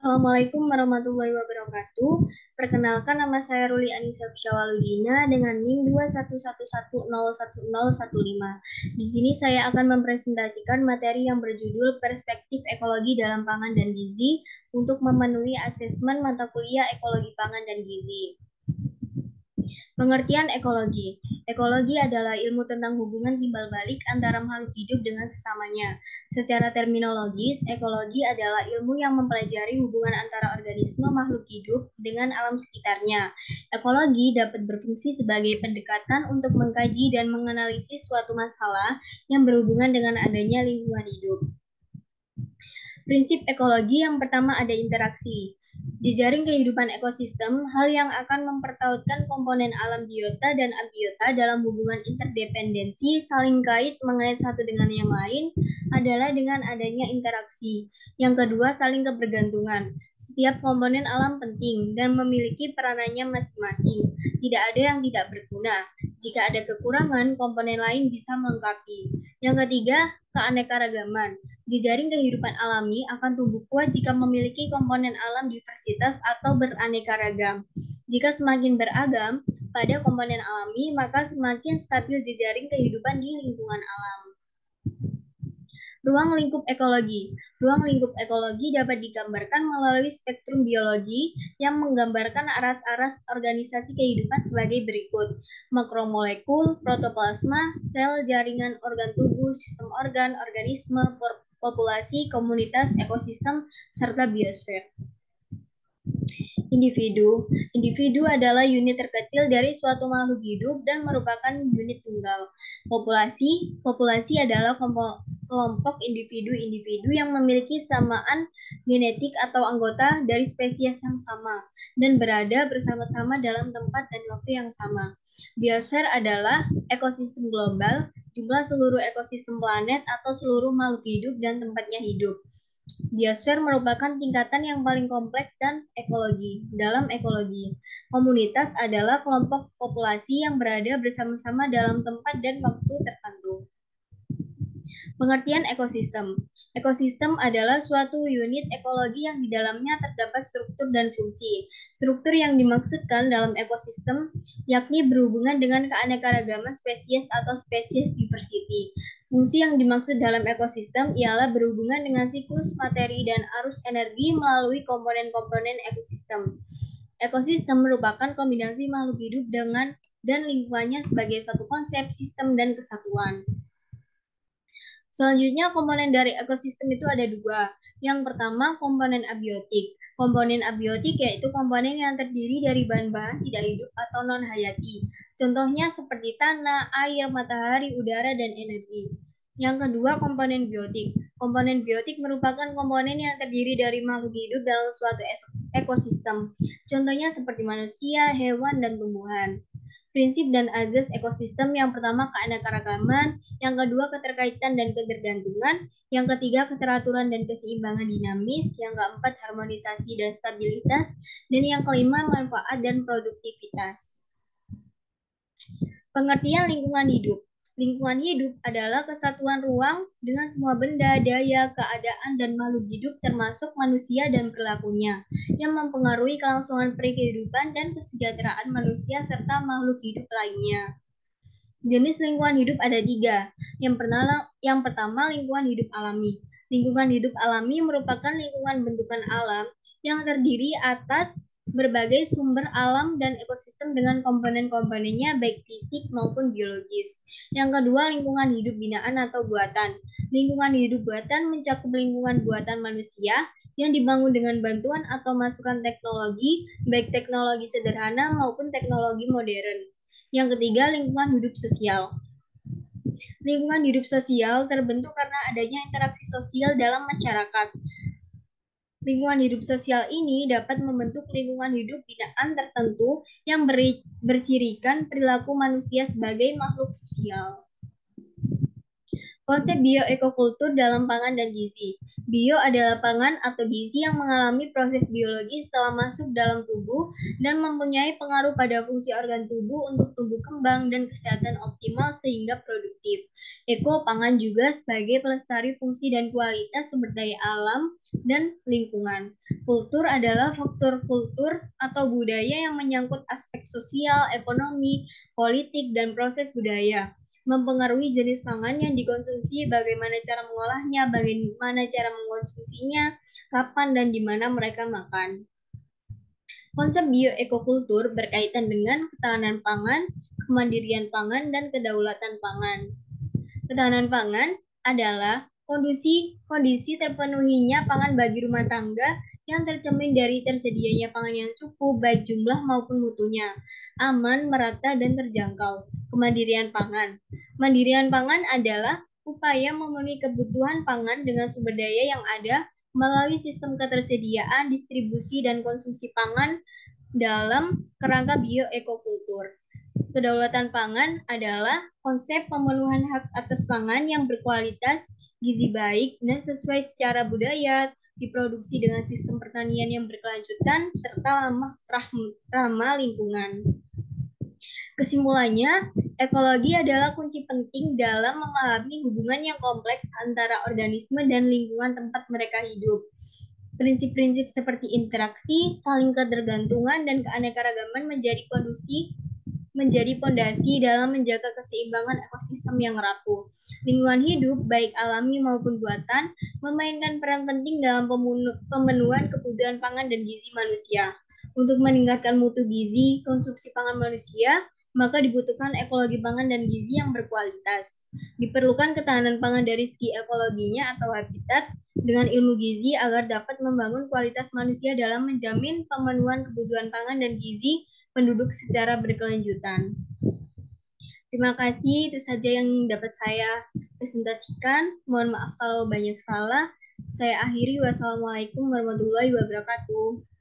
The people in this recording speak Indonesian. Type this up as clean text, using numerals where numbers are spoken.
Assalamualaikum warahmatullahi wabarakatuh. Perkenalkan, nama saya Ruli Anissa Syawaludina dengan NIM 211101015. Di sini saya akan mempresentasikan materi yang berjudul Perspektif Ekologi dalam Pangan dan Gizi untuk memenuhi asesmen mata kuliah Ekologi Pangan dan Gizi. Pengertian ekologi. Ekologi adalah ilmu tentang hubungan timbal balik antara makhluk hidup dengan sesamanya. Secara terminologis, ekologi adalah ilmu yang mempelajari hubungan antara organisme makhluk hidup dengan alam sekitarnya. Ekologi dapat berfungsi sebagai pendekatan untuk mengkaji dan menganalisis suatu masalah yang berhubungan dengan adanya lingkungan hidup. Prinsip ekologi yang pertama ada interaksi. Jejaring kehidupan ekosistem, hal yang akan mempertautkan komponen alam biota dan abiota dalam hubungan interdependensi, saling kait mengait satu dengan yang lain, adalah dengan adanya interaksi. Yang kedua, saling kebergantungan. Setiap komponen alam penting dan memiliki peranannya masing-masing. Tidak ada yang tidak berguna. Jika ada kekurangan, komponen lain bisa melengkapi. Yang ketiga, keanekaragaman. Jejaring kehidupan alami akan tumbuh kuat jika memiliki komponen alam diversitas atau beraneka ragam. Jika semakin beragam pada komponen alami, maka semakin stabil jejaring kehidupan di lingkungan alam. Ruang lingkup ekologi. Ruang lingkup ekologi dapat digambarkan melalui spektrum biologi yang menggambarkan aras-aras organisasi kehidupan sebagai berikut. Makromolekul, protoplasma, sel, jaringan organ tubuh, sistem organ, organisme, populasi, komunitas, ekosistem, serta biosfer. Individu. Individu adalah unit terkecil dari suatu makhluk hidup dan merupakan unit tunggal. Populasi. Populasi adalah kelompok individu-individu yang memiliki samaan genetik atau anggota dari spesies yang sama dan berada bersama-sama dalam tempat dan waktu yang sama. Biosfer adalah ekosistem global, jumlah seluruh ekosistem planet atau seluruh makhluk hidup dan tempatnya hidup. Biosfer merupakan tingkatan yang paling kompleks dan dalam ekologi. Komunitas adalah kelompok populasi yang berada bersama-sama dalam tempat dan waktu tertentu. Pengertian ekosistem. Ekosistem adalah suatu unit ekologi yang di dalamnya terdapat struktur dan fungsi. Struktur yang dimaksudkan dalam ekosistem yakni berhubungan dengan keanekaragaman spesies atau spesies diversity. Fungsi yang dimaksud dalam ekosistem ialah berhubungan dengan siklus materi dan arus energi melalui komponen-komponen ekosistem. Ekosistem merupakan kombinasi makhluk hidup dan lingkungannya sebagai satu konsep, sistem, dan kesatuan. Selanjutnya, komponen dari ekosistem itu ada dua. Yang pertama, komponen abiotik. Komponen abiotik yaitu komponen yang terdiri dari bahan-bahan tidak hidup atau non-hayati. Contohnya seperti tanah, air, matahari, udara, dan energi. Yang kedua, komponen biotik. Komponen biotik merupakan komponen yang terdiri dari makhluk hidup dalam suatu ekosistem. Contohnya seperti manusia, hewan, dan tumbuhan. Prinsip dan azas ekosistem yang pertama keanekaragaman, yang kedua keterkaitan dan ketergantungan, yang ketiga keteraturan dan keseimbangan dinamis, yang keempat harmonisasi dan stabilitas, dan yang kelima manfaat dan produktivitas. Pengertian lingkungan hidup. Lingkungan hidup adalah kesatuan ruang dengan semua benda, daya, keadaan, dan makhluk hidup termasuk manusia dan perilakunya yang mempengaruhi kelangsungan kehidupan dan kesejahteraan manusia serta makhluk hidup lainnya. Jenis lingkungan hidup ada tiga. Yang pertama lingkungan hidup alami. Lingkungan hidup alami merupakan lingkungan bentukan alam yang terdiri atas berbagai sumber alam dan ekosistem dengan komponen-komponennya baik fisik maupun biologis. Yang kedua, lingkungan hidup binaan atau buatan. Lingkungan hidup buatan mencakup lingkungan buatan manusia yang dibangun dengan bantuan atau masukan teknologi, baik teknologi sederhana maupun teknologi modern. Yang ketiga, lingkungan hidup sosial. Lingkungan hidup sosial terbentuk karena adanya interaksi sosial dalam masyarakat. Lingkungan hidup sosial ini dapat membentuk lingkungan hidup binaan tertentu yang bercirikan perilaku manusia sebagai makhluk sosial. Konsep bioekokultur dalam pangan dan gizi. Bio adalah pangan atau gizi yang mengalami proses biologi setelah masuk dalam tubuh dan mempunyai pengaruh pada fungsi organ tubuh untuk tumbuh kembang dan kesehatan optimal sehingga produktif. Eko pangan juga sebagai pelestari fungsi dan kualitas sumber daya alam, dan lingkungan. Kultur adalah faktor kultur atau budaya yang menyangkut aspek sosial, ekonomi, politik, dan proses budaya. Mempengaruhi jenis pangan yang dikonsumsi, bagaimana cara mengolahnya, bagaimana cara mengkonsumsinya, kapan dan di mana mereka makan. Konsep bioekokultur berkaitan dengan ketahanan pangan, kemandirian pangan, dan kedaulatan pangan. Ketahanan pangan adalah kondisi terpenuhinya pangan bagi rumah tangga yang tercermin dari tersedianya pangan yang cukup, baik jumlah maupun mutunya, aman, merata, dan terjangkau. Kemandirian pangan. Mandirian pangan adalah upaya memenuhi kebutuhan pangan dengan sumber daya yang ada melalui sistem ketersediaan, distribusi, dan konsumsi pangan dalam kerangka bioekokultur. Kedaulatan pangan adalah konsep pemenuhan hak atas pangan yang berkualitas, gizi baik, dan sesuai secara budaya, diproduksi dengan sistem pertanian yang berkelanjutan, serta ramah lingkungan. Kesimpulannya, ekologi adalah kunci penting dalam memahami hubungan yang kompleks antara organisme dan lingkungan tempat mereka hidup. Prinsip-prinsip seperti interaksi, saling ketergantungan, dan keanekaragaman menjadi pondasi dalam menjaga keseimbangan ekosistem yang rapuh. Lingkungan hidup, baik alami maupun buatan, memainkan peran penting dalam pemenuhan kebutuhan pangan dan gizi manusia. Untuk meningkatkan mutu gizi konsumsi pangan manusia, maka dibutuhkan ekologi pangan dan gizi yang berkualitas. Diperlukan ketahanan pangan dari segi ekologinya atau habitat dengan ilmu gizi agar dapat membangun kualitas manusia dalam menjamin pemenuhan kebutuhan pangan dan gizi penduduk secara berkelanjutan. Terima kasih, itu saja yang dapat saya presentasikan. Mohon maaf kalau banyak salah. Saya akhiri. Wassalamualaikum warahmatullahi wabarakatuh.